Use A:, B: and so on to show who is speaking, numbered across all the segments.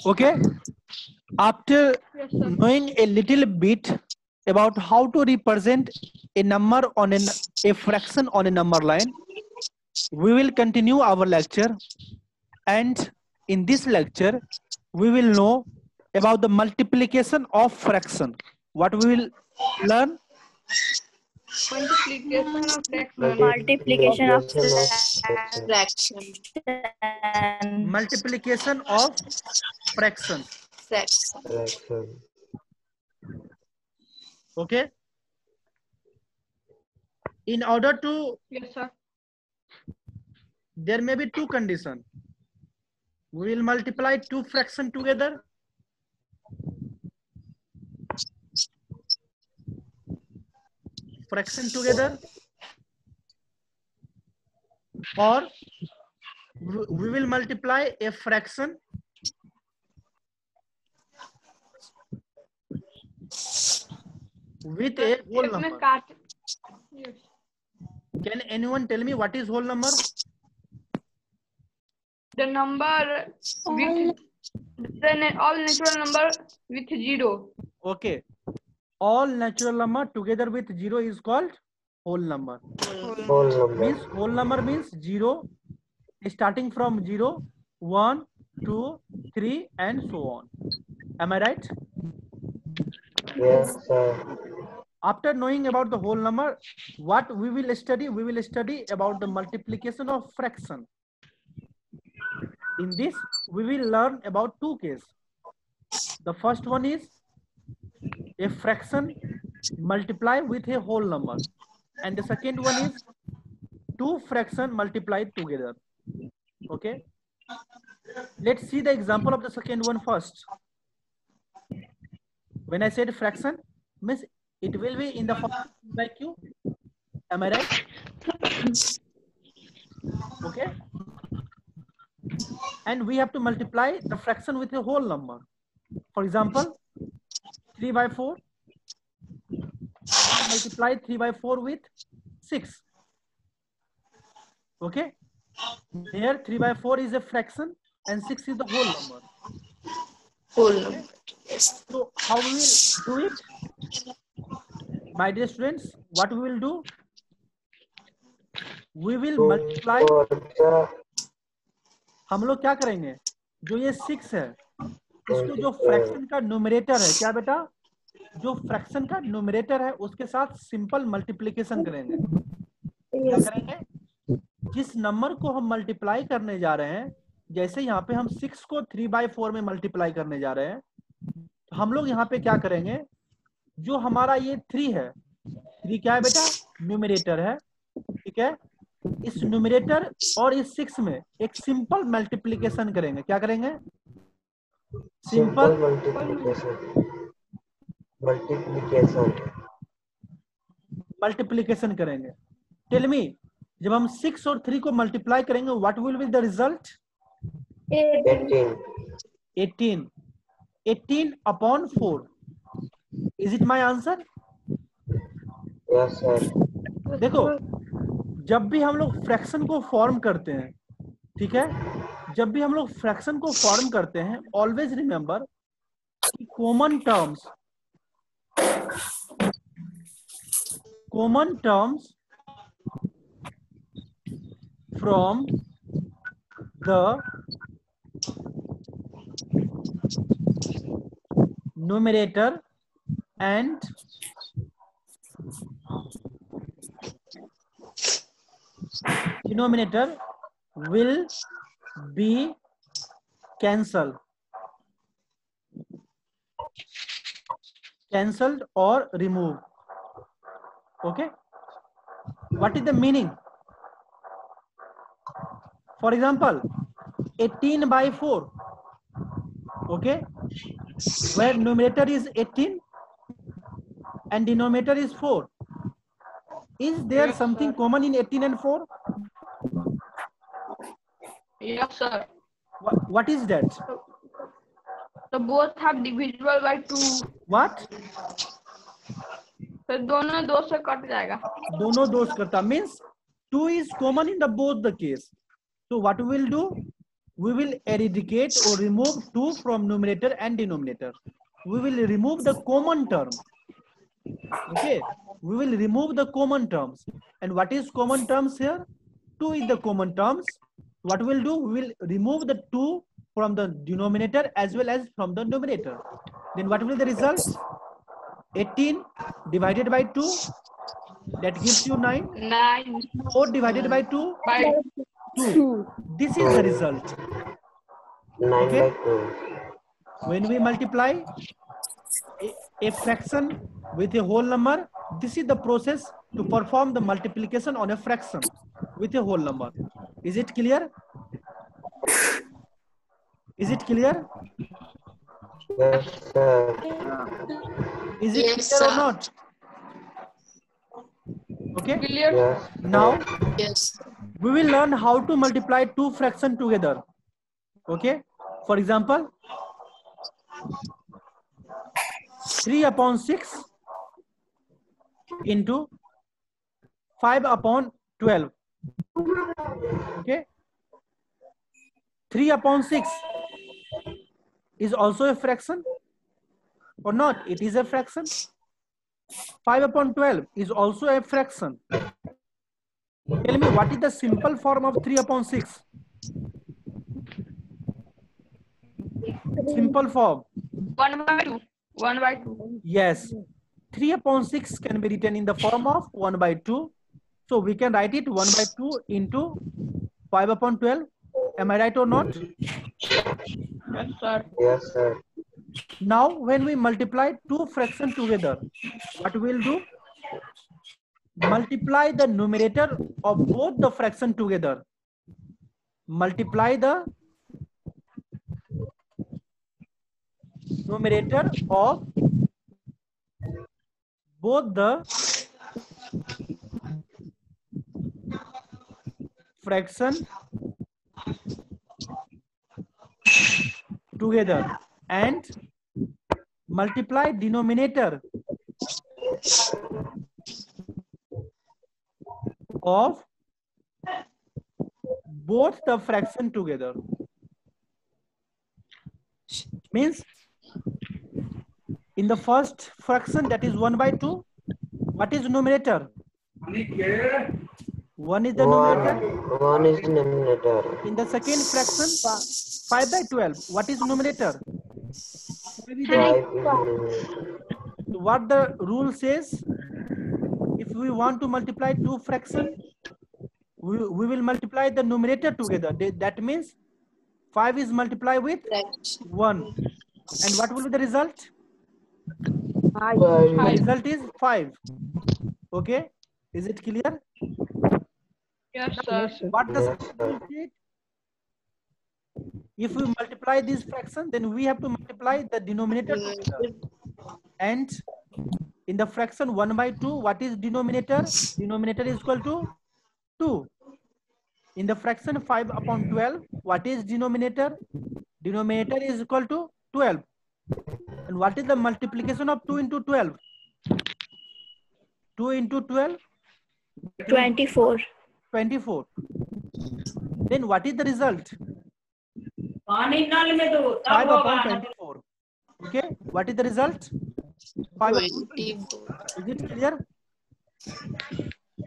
A: Okay. After
B: Yes, sir.
A: knowing a little bit about how to represent a number on a fraction on a number line, we will continue our lecture. And in this lecture, we will know about the multiplication of fraction. What we will learn?
B: Multiplication of fraction.
C: Multiplication of
D: Fraction.
A: Multiplication of fractions.
D: Fraction.
A: Okay. In order to,
B: Yes, sir.
A: there may be two conditions. We will multiply two fractions together. Fraction together, or we will multiply a fraction with a whole
B: इसमें
A: number.
B: काट. Yes.
A: Can anyone tell me what is whole number?
B: The number with all natural number with 0.
A: Okay. All natural number together with 0 is called whole number.
D: Whole number.
A: Means whole number means 0, starting from 0, 1, 2, 3, and so on. Am I right?
D: Yes, sir.
A: After knowing about the whole number, what we will study? We will study about the multiplication of fraction. In this, we will learn about two cases. The first one is a fraction multiply with a whole number, and the second one is two fractions multiplied together. Okay. Let's see the example of the second one first. When I said fraction, means it will be in the form by q. Am I right? Okay. And we have to multiply the fraction with a whole number. For example, 3 by 4. Multiply 3 by 4 with 6. Okay. Here 3 by 4 is a fraction and 6 is the whole number.
D: Whole number.
A: So how we will do it? My dear students, what we will do? We will multiply. हम लोग क्या करेंगे? जो ये 6 है, इसको जो fraction का न्यूमरेटर है, क्या बेटा? जो फ्रैक्शन का न्यूमरेटर है उसके साथ सिंपल मल्टीप्लिकेशन करेंगे. क्या करेंगे? जिस नंबर को हम मल्टीप्लाई करने जा रहे हैं, जैसे यहाँ पे हम 6 को 3 by 4 में मल्टीप्लाई करने जा रहे हैं, तो हम लोग यहाँ पे क्या करेंगे? जो हमारा ये 3 है, 3 क्या है बेटा? न्यूमरेटर है. ठीक है. इस न्यूमरेटर और इस 6 में एक सिंपल मल्टीप्लिकेशन करेंगे. क्या करेंगे? सिंपल मल्टीप्लिकेशन करेंगे. टेल मी, जब हम 6 और 3 को मल्टीप्लाई करेंगे, what will be the result? 18. 18 upon 4. Is it my answer?
D: Yes, sir.
A: देखो, जब भी हम लोग फ्रैक्शन को फॉर्म करते हैं, ठीक है, जब भी हम लोग फ्रैक्शन को फॉर्म करते हैं, always remember common terms from the numerator and denominator will be cancelled or removed. Okay. What is the meaning? For example, 18 by 4. Okay, where numerator is 18 and denominator is 4. Is there something common in 18 and 4?
B: Yes, sir.
A: What is that?
B: So both have divisible by 2.
A: What?
B: तो दोनों 2 से cut जाएगा.
A: दोनों 2 से कटता means 2 is common in the both the case. So what we will do? we will eradicate or remove 2 from numerator and denominator. We will remove the common term. Okay, we will remove the common terms. And what is common terms here? 2 is the common terms. What we'll do, we will remove the 2 from the denominator as well as from the numerator. Then what will be the result? 18 divided by 2, that gives you 9.
B: 9
A: 4 divided by 2,
B: by
A: 2. This is the result.
D: 9
A: Okay.
D: by 2.
A: When we multiply a fraction with a whole number, this is the process to perform the multiplication on a fraction with a whole number. Is it clear? Is it clear?
D: Yes, sir.
A: Is it
D: Yes,
A: clear or
D: sir.
A: not? Okay.
B: clear.
D: Yes.
A: Now
D: Yes.
A: we will learn how to multiply 2 fractions together. Okay. For example, 3 upon 6 into 5 upon 12. Okay. 3 upon 6 is also a fraction or not? It is a fraction. 5 upon 12 is also a fraction. Tell me, what is the simple form of 3 upon 6? Simple form.
B: 1 by 2. 1 by 2.
A: Yes. 3 upon 6 can be written in the form of 1 by 2. So we can write it 1 by 2 into 5 upon 12. Am I right or not?
B: Yes, sir.
D: Yes, sir.
A: Now, when we multiply 2 fractions together, what we'll do? Multiply the numerator of both the fraction together. Multiply the numerator of both the fraction together and multiply denominator of both the fraction together. Means in the first fraction, that is 1 by 2, what is numerator? 1 is the numerator.
D: 1 is the numerator.
A: In the second fraction, 5 by 12, what is numerator? 5 is the
D: 5
A: numerator.
D: is the numerator.
A: What the rule says, if we want to multiply 2 fractions, we will multiply the numerator together. That means 5 is multiplied with 1. And what will be the result?
D: 5.
A: The result is 5. Okay. Is it clear?
B: Yes, sir.
A: What does
D: Yes,
A: the rule say? If we multiply this fraction, then we have to multiply the denominator together. And in the fraction 1 by 2, what is denominator? Denominator is equal to 2. In the fraction 5 upon 12, what is denominator? Denominator is equal to 12. And what is the multiplication of 2 into 12? 2 into 12?
C: 24.
A: 24. Then what is the result? 5 upon 24. Okay. What is the result? 5 upon 24. Is it clear?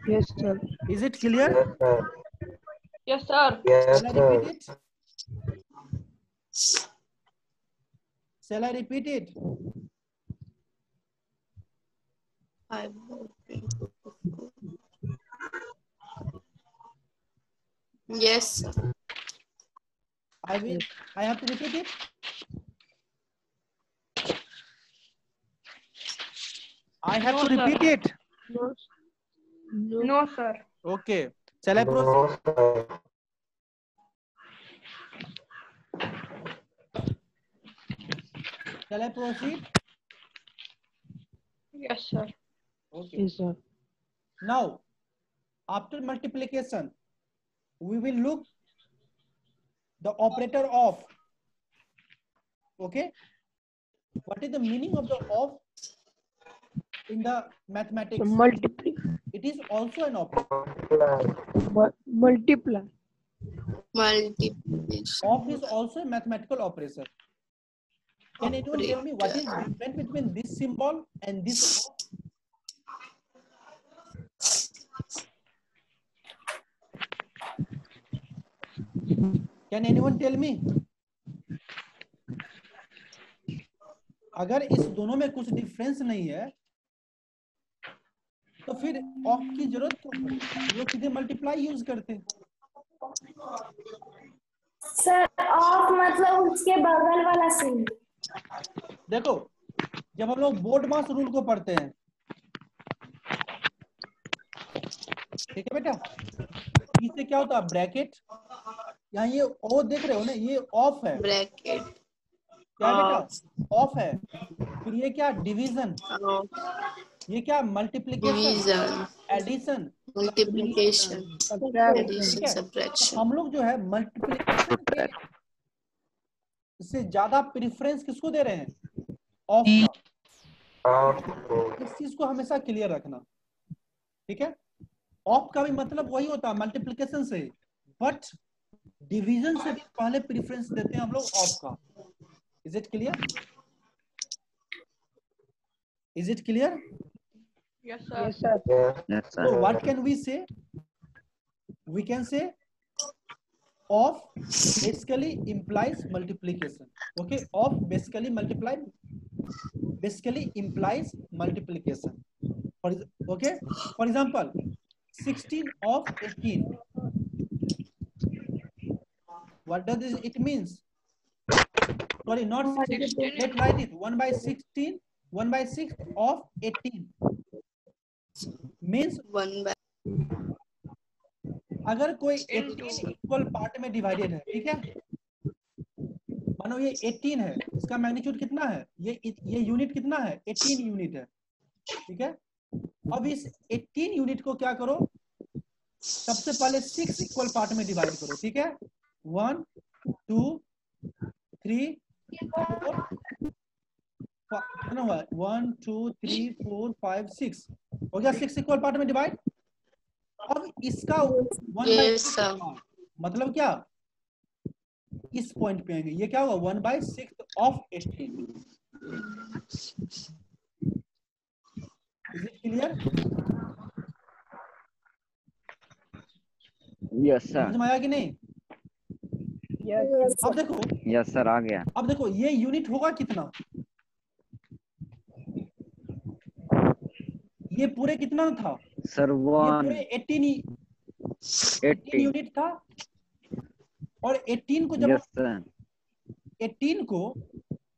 C: Yes, sir.
A: Is it clear?
D: Yes, sir.
B: Yes, sir.
D: Yes,
A: Shall I
D: sir.
A: repeat it? Shall I repeat it?
D: Yes, sir.
A: I have to repeat it. I have
B: No,
A: to
B: sir.
A: repeat it.
B: No, sir.
A: Okay. Shall I proceed?
D: No, sir.
A: Shall I proceed?
B: Yes, sir.
A: Okay.
C: Yes, sir.
A: Now, after multiplication, we will look the operator of. Okay. What is the meaning of the of in the mathematics?
C: Multiply.
A: It is also an operator.
C: Multiply.
D: Multiplication.
A: Of is also a mathematical operator. Can anyone tell me what is the difference between this symbol and this of? Can anyone tell me? अगर इस दोनों में कुछ difference नहीं है तो फिर of की जरूरत क्यों पड़ी? हम लोग सीधे मल्टीप्लाई यूज करते हैं।
C: सर ऑफ मतलब उसके बगल वाला सिंबल।
A: देखो जब हम लोग बोर्ड मास रूल को पढ़ते हैं, ठीक है बेटा, इससे क्या होता है ब्रैकेट, यहाँ ये ओ देख रहे हो ना, ये ऑफ है,
D: Bracket.
A: क्या है बेटा, ऑफ है। फिर ये क्या डिवीजन, ये क्या मल्टीप्लीकेशन,
D: Division.
A: Addition,
D: Multiplication.
A: ठीक
D: Addition.
A: है।
D: Subtraction.
A: हम लोग जो है मल्टीप्लीकेशन के से ज्यादा प्रेफरेंस किसको दे रहे हैं? ऑफ का। इस चीज को हमेशा क्लियर रखना, ठीक है। ऑफ का भी मतलब वही होता है मल्टीप्लीकेशन से, बट डिवीजन से भी पहले प्रेफरेंस देते हैं हम लोग ऑफ का। Is it clear? Is it clear?
B: Yes, sir.
E: Yes, sir.
A: So what can we say? We can say of basically implies multiplication. Okay, of basically implies multiplication. Okay, for example, 16 of 18. What does it means? Sorry, not 16. Let's write it. 1 by 16, 1 by 6 of 18 means
D: 1 by
A: अगर कोई 18 equal part में divided है, ठीक है, मानो ये 18 है, इसका मैग्नीट्यूड कितना है, ये यूनिट कितना है, 18 यूनिट है, ठीक है। अब इस 18 यूनिट को क्या करो, सबसे पहले 6 इक्वल पार्ट में डिवाइड करो, ठीक है। 1 2 3 4 कितना हुआ, 1 2 3 4 5 6 हो गया, 6 इक्वल पार्ट में डिवाइड। अब इसका 1/6 मतलब क्या, इस पॉइंट पे आएंगे, ये क्या होगा 1/6 of 18। Is it clear?
E: Yes, sir.
A: समझ में आया कि नहीं? अब देखो,
E: Yes, sir. आ गया।
A: अब देखो ये यूनिट होगा कितना, ये पूरे कितना था
E: Sir,
A: ये
E: 1.
A: पूरे 18 यूनिट था, और 18 को जब
E: Yes, sir.
A: 18 को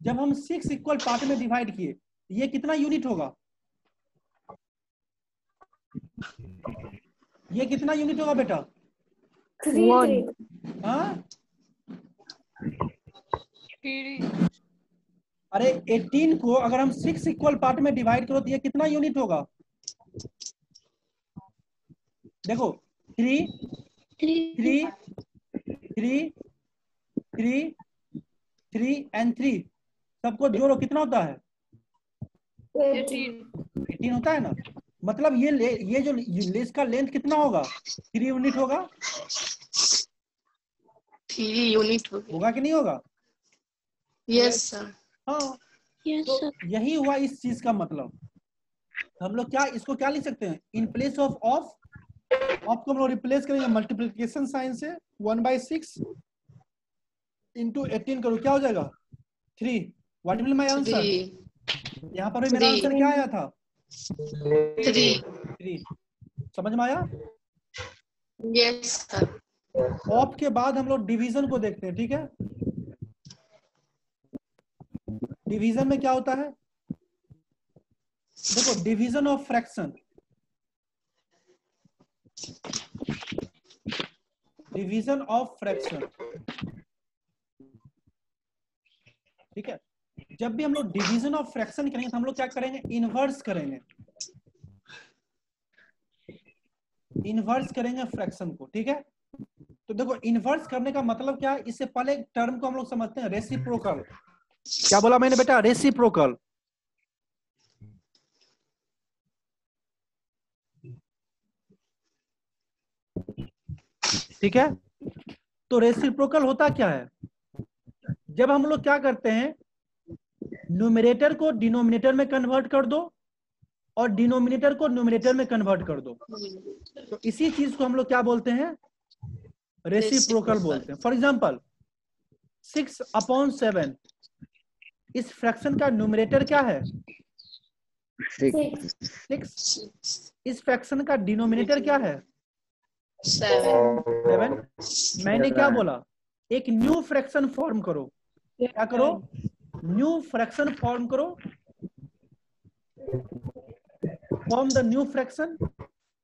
A: जब हम 6 इक्वल पार्ट में डिवाइड किए, ये कितना यूनिट होगा, ये कितना यूनिट होगा बेटा?
C: 3
A: हाँ,
B: 3.
A: अरे 18 को अगर हम 6 इक्वल पार्ट में डिवाइड करो तो ये कितना यूनिट होगा? देखो 3 3 3 3 3 एंड 3 सबको जोड़ो, कितना होता है? 18 होता है ना। मतलब ये जो लेस का लेंथ कितना होगा? 3 यूनिट होगा।
D: 3 यूनिट
A: होगा कि नहीं होगा?
D: Yes sir.
A: हाँ, तो यही हुआ इस चीज का मतलब। हम लोग क्या इसको क्या लिख सकते हैं? इन प्लेस ऑफ को हम लोग रिप्लेस करेंगे मल्टीप्लिकेशन साइन से। 1/6 इंटू 18 करो, क्या हो जाएगा? 3। What will my answer? यहाँ पर भी मेरा आंसर क्या आया था? 3। समझ में आया?
D: Yes sir.
A: ऑफ के बाद हम लोग डिवीजन को देखते हैं, ठीक है। डिवीजन में क्या होता है? देखो, division of fraction, division of fraction, ठीक है। जब भी हम लोग डिवीजन ऑफ फ्रैक्शन करेंगे तो हम लोग क्या करेंगे? इनवर्स करेंगे, इनवर्स करेंगे फ्रैक्शन को, ठीक है। तो देखो, इनवर्स करने का मतलब क्या है? इससे पहले एक टर्म को हम लोग समझते हैं, रेसिप्रोकल। क्या बोला मैंने बेटा? रेसिप्रोकल। ठीक है। तो रेसिप्रोकल होता क्या है? जब हम लोग क्या करते हैं, न्यूमरेटर को डिनोमिनेटर में कन्वर्ट कर दो और डिनोमिनेटर को न्यूमरेटर में कन्वर्ट कर दो, तो इसी चीज को हम लोग क्या बोलते हैं? रेसिप्रोकल बोलते हैं। फॉर एग्जांपल 6/7, इस फ्रैक्शन का न्यूमरेटर क्या है? 6। इस फ्रैक्शन का डिनोमिनेटर क्या है? 7। मैंने क्या बोला? एक न्यू फ्रैक्शन फॉर्म करो। क्या करो? न्यू फ्रैक्शन फॉर्म करो। Form the new fraction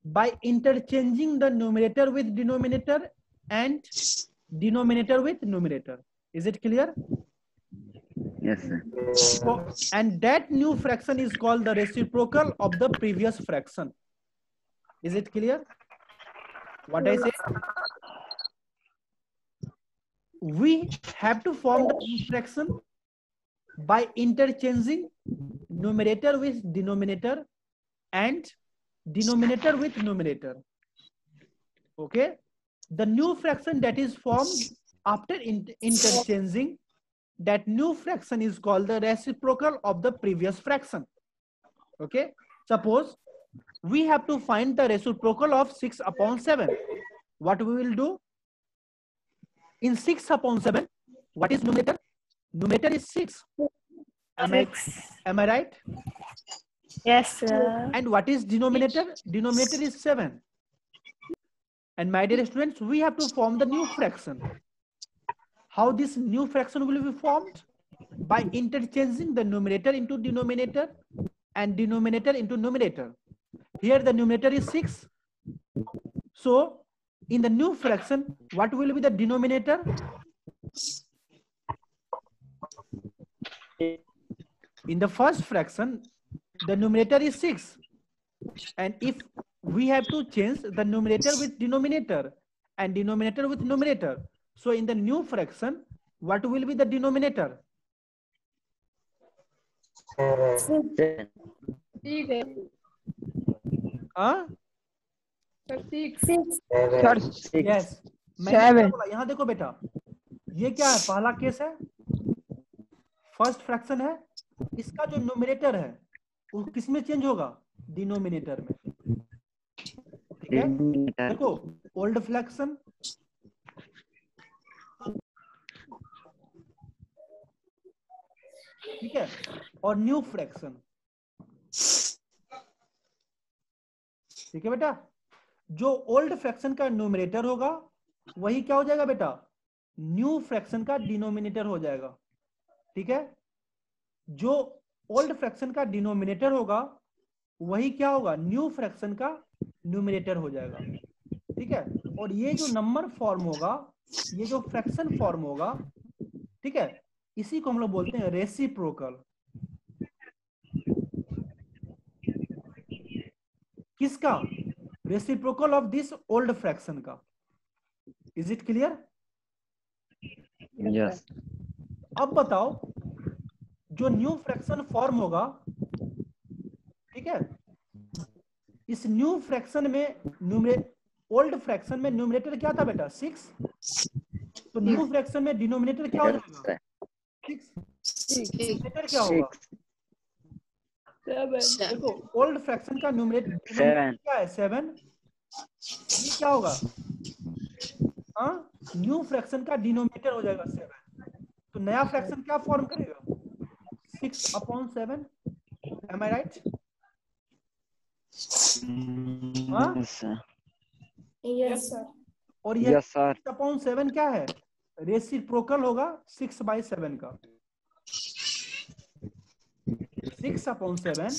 A: by interchanging the numerator with denominator and denominator with numerator. Is it clear?
E: Yes, sir.
A: So, and that new fraction is called the reciprocal of the previous fraction. Is it clear what I say? We have to form the new fraction by interchanging numerator with denominator and denominator with numerator. Okay, the new fraction that is formed after interchanging that new fraction is called the reciprocal of the previous fraction. Okay, suppose we have to find the reciprocal of 6/7. What we will do? In 6/7, what is numerator? Numerator is 6. Am I right?
C: Yes, sir.
A: And what is denominator? Denominator is 7. And my dear students, we have to form the new fraction. How this new fraction will be formed? By interchanging the numerator into denominator and denominator into numerator. Here the numerator is 6. So in the new fraction, what will be the denominator? In the first fraction, the numerator is 6. And if we have to change the numerator with denominator and denominator with numerator, so in the new fraction, what will be the denominator?
E: 7.
A: Huh?
C: 6.
A: Yes. मैंने क्या बोला? यहाँ देखो बेटा, ये क्या है? पहला केस है, फर्स्ट फ्रैक्शन है। इसका जो न्यूमरेटर है वो किस में चेंज होगा? डिनोमिनेटर में। ठीक है, देखो ओल्ड फ्रैक्शन, ठीक है, और न्यू फ्रैक्शन। ठीक है बेटा, जो ओल्ड फ्रैक्शन का न्यूमरेटर होगा वही क्या हो जाएगा बेटा? न्यू फ्रैक्शन का डिनोमिनेटर हो जाएगा। ठीक है, जो ओल्ड फ्रैक्शन का डिनोमिनेटर होगा वही क्या होगा? न्यू फ्रैक्शन का न्यूमरेटर हो जाएगा। ठीक है, और ये जो नंबर फॉर्म होगा, ये जो फ्रैक्शन फॉर्म होगा, ठीक है, इसी को हम लोग बोलते हैं रेसिप्रोकल। किसका? Reciprocal of this old fraction का। Is it clear?
E: Yes.
A: अब बताओ, जो न्यू फ्रैक्शन फॉर्म होगा, ठीक है, इस न्यू फ्रैक्शन में ओल्ड फ्रैक्शन में न्यूमरेटर क्या था बेटा? 6। तो न्यू फ्रैक्शन में डिनोमिनेटर क्या हो जाएगा? 6। न्यूमरेटर क्या होगा?
B: 7.
A: देखो ओल्ड फ्रैक्शन का न्यूमरेटर
E: 7.
A: क्या है? 7। ये क्या होगा? हाँ, न्यू फ्रैक्शन का डिनोमिनेटर हो जाएगा 7। तो नया फ्रैक्शन क्या फॉर्म करेगा? 6/7। Am I right? हाँ?
E: Yes, sir.
C: Yes, sir.
A: और ये
E: Yes, sir.
A: 6/7 क्या है? रेसिप्रोकल होगा 6/7 का। 6/7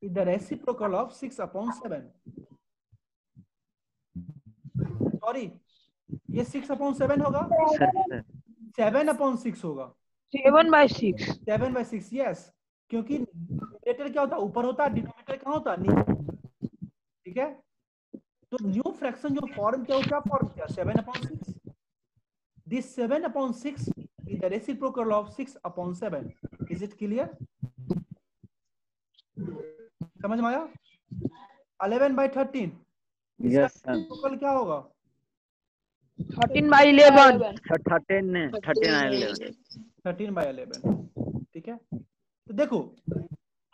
A: is the reciprocal of 6/7. Sorry, ये 6/7 होगा,
E: Sir.
A: 7/6 होगा।
B: 7/6.
A: 7/6, यस, क्योंकि न्यूमरेटर क्या होता है? ऊपर होता है, डिनोमिनेटर कहाँ होता है? नीचे। ठीक है, तो न्यू फ्रैक्शन जो फॉर्म किया वो क्या फॉर्म किया? 7/6। This 7/6 is the reciprocal of 6/7. Is it clear? समझ में आया? 11/13
E: Yes, sir.
A: reciprocal क्या होगा?
B: 13/11
A: 13/11। ठीक है, तो देखो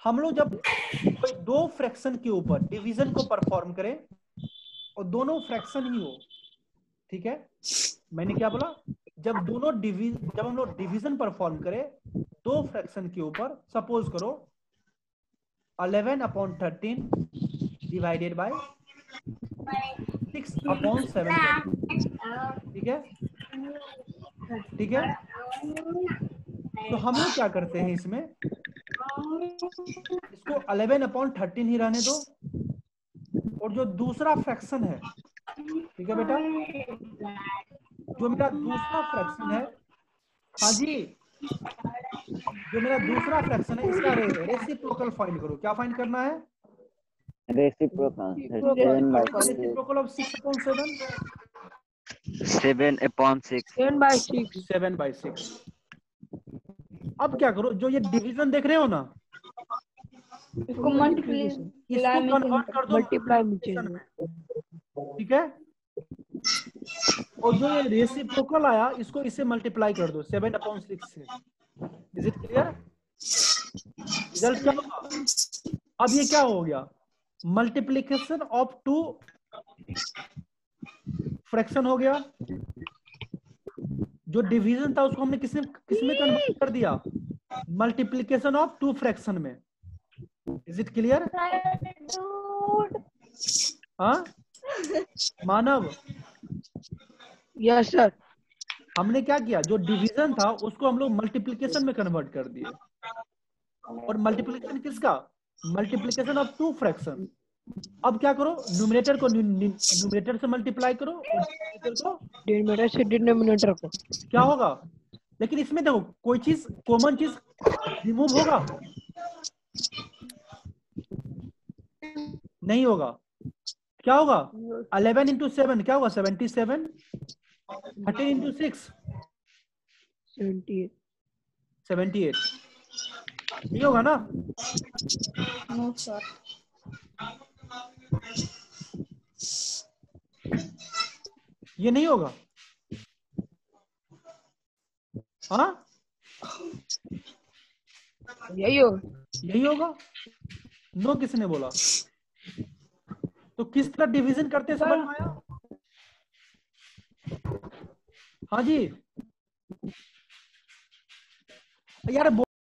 A: हम लोग जब कोई दो फ्रैक्शन के ऊपर डिवीजन को परफॉर्म करें और दोनों फ्रैक्शन ही हो, ठीक है, मैंने क्या बोला, जब हम लोग डिवीजन परफॉर्म करें दो फ्रैक्शन के ऊपर, सपोज करो 11/13 डिवाइडेड बाय 6/7, ठीक है, ठीक है। तो हम लोग क्या करते हैं इसमें, इसको 11/13 ही रहने दो, और जो दूसरा फ्रैक्शन है, ठीक है बेटा, जो मेरा दूसरा फ्रैक्शन है, हाँ जी, जो मेरा दूसरा फ्रैक्शन है इसका रेसिप्रोकल फाइंड करो। क्या फाइंड करना है?
E: Reciprocal
A: reciprocal of 6/7
E: 7/6
A: 7/6। अब क्या करो, जो ये डिवीजन देख रहे हो ना,
B: इसको मल्टीप्लाई
A: इसको कन्वर्ट कर दो
B: मल्टीप्लाई में
A: multiplication में, ठीक है, और जो ये रेसिप्रोकल आया इसको इससे मल्टीप्लाई कर दो 7/6 से। Is it clear? रिजल्ट क्या होगा? अब ये क्या हो गया, मल्टीप्लिकेशन ऑफ टू फ्रैक्शन हो गया। जो डिवीजन था उसको हमने किसमें कन्वर्ट कर दिया, मल्टीप्लिकेशन ऑफ टू फ्रैक्शन में। Is it clear? हाँ मानव,
B: यस सर।
A: हमने क्या किया, जो डिवीजन था उसको हम लोग मल्टीप्लिकेशन में कन्वर्ट कर दिए। और मल्टीप्लिकेशन किसका? Multiplication of two fraction. अब क्या करो, न्यूमरेटर को न्यूमरेटर से मल्टीप्लाई करो और
B: डिनोमिनेटर से डिनोमिनेटर को।
A: क्या होगा, लेकिन इसमें देखो कोई चीज कॉमन चीज रिमूव होगा? नहीं होगा। क्या होगा, 11 into 7 क्या होगा, 77, 13 into 6 78। नहीं होगा ना?
D: No sir.
A: ये नहीं होगा। हाँ यही होगा। नो किसने बोला? तो किस तरह डिवीजन करते समझ में आया? हाँ जी यार